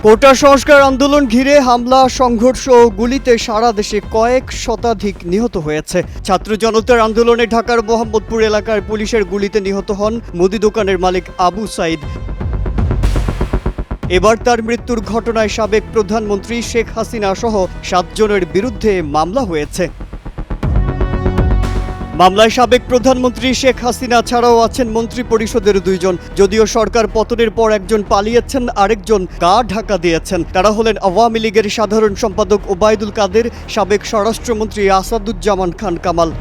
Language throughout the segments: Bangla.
কোটা সংস্কার আন্দোলন ঘিরে হামলা, সংঘর্ষ ও গুলিতে সারা দেশে কয়েক শতাধিক নিহত হয়েছে। ছাত্র জনতার আন্দোলনে ঢাকার মোহাম্মদপুর এলাকার পুলিশের গুলিতে নিহত হন মুদি দোকানের মালিক আবু সাইদ। এবার তার মৃত্যুর ঘটনায় সাবেক প্রধানমন্ত্রী শেখ হাসিনা সহ 7 জনের বিরুদ্ধে মামলা হয়েছে। মামলায় সাবেক প্রধানমন্ত্রী শেখ হাসিনা ছাড়াও আছেন মন্ত্রী পরিষদের 2 জন। যদিও সরকার পতনের পর একজন পালিয়েছেন, আরেকজন গা ঢাকা দিয়েছেন। তারা হলেন আওয়ামী লীগের সাধারণ সম্পাদক ওবায়দুল কাদের, সাবেক স্বরাষ্ট্রমন্ত্রী আসাদুজ্জামান খান কামাল।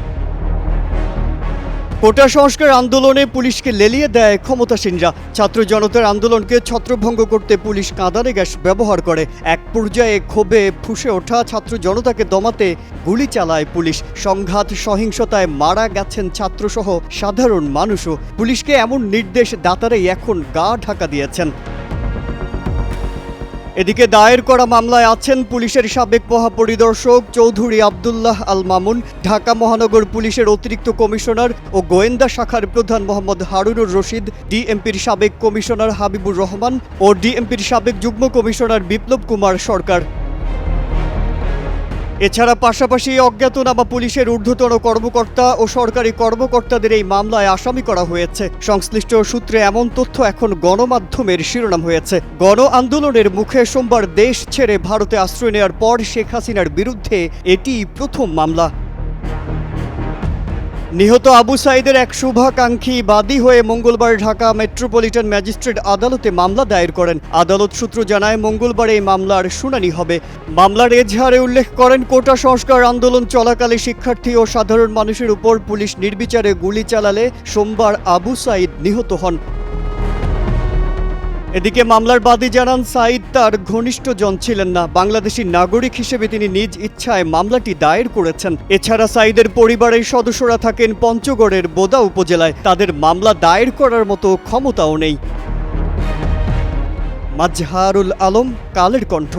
কোটা সংস্কার আন্দোলনে পুলিশকে লেলিয়ে দেয় ক্ষমতাসীনরা। ছাত্র জনতার আন্দোলনকে ছত্রভঙ্গ করতে পুলিশ কাঁদানে গ্যাস ব্যবহার করে। এক পর্যায়ে ক্ষোভে ফুঁসে ওঠা ছাত্র জনতাকে দমাতে গুলি চালায় পুলিশ। সংঘাত, সহিংসতায় মারা গেছেন ছাত্রসহ সাধারণ মানুষও। পুলিশকে এমন নির্দেশ দাতারাই এখন গা ঢাকা দিয়েছেন। এদিকে দায়ের করা মামলায় আছেন পুলিশের সাবেক মহাপরিদর্শক চৌধুরী আব্দুল্লাহ আল মামুন, ঢাকা মহানগর পুলিশের অতিরিক্ত কমিশনার ও গোয়েন্দা শাখার প্রধান মোহাম্মদ হারুনুর রশিদ, ডিএমপির সাবেক কমিশনার হাবিবুর রহমান ও ডিএমপির সাবেক যুগ্ম কমিশনার বিপ্লব কুমার সরকার। এছাড়া পাশাপাশি অজ্ঞাতনামা পুলিশের ঊর্ধ্বতন কর্মকর্তা ও সরকারি কর্মকর্তাদের এই মামলায় আসামি করা হয়েছে। সংশ্লিষ্ট সূত্রে এমন তথ্য এখন গণমাধ্যমের শিরোনাম হয়েছে। গণ আন্দোলনের মুখে সোমবার দেশ ছেড়ে ভারতে আশ্রয় নেওয়ার পর শেখ হাসিনার বিরুদ্ধে এটিই প্রথম মামলা। নিহত আবু সাইদের এক শুভাকাঙ্ক্ষী বাদী হয়ে মঙ্গলবার ঢাকা মেট্রোপলিটন ম্যাজিস্ট্রেট আদালতে মামলা দায়ের করেন। আদালত সূত্র জানায়, মঙ্গলবার এই মামলার শুনানি হবে। মামলার এজাহারে উল্লেখ করেন, কোটা সংস্কার আন্দোলন চলাকালে শিক্ষার্থী ও সাধারণ মানুষের উপর পুলিশ নির্বিচারে গুলি চালালে সোমবার আবু সাইদ নিহত হন। এদিকে মামলার বাদী জানান, সাইদ তার ঘনিষ্ঠজন ছিলেন না। বাংলাদেশী নাগরিক হিসেবে তিনি নিজ ইচ্ছায় মামলাটি দায়ের করেছেন। এছাড়া সাইদের পরিবারের সদস্যরা থাকেন পঞ্চগড়ের বোদা উপজেলায়। তাদের মামলা দায়ের করার মতো ক্ষমতাও নেই। মাজহারুল আলম, কালের কণ্ঠ।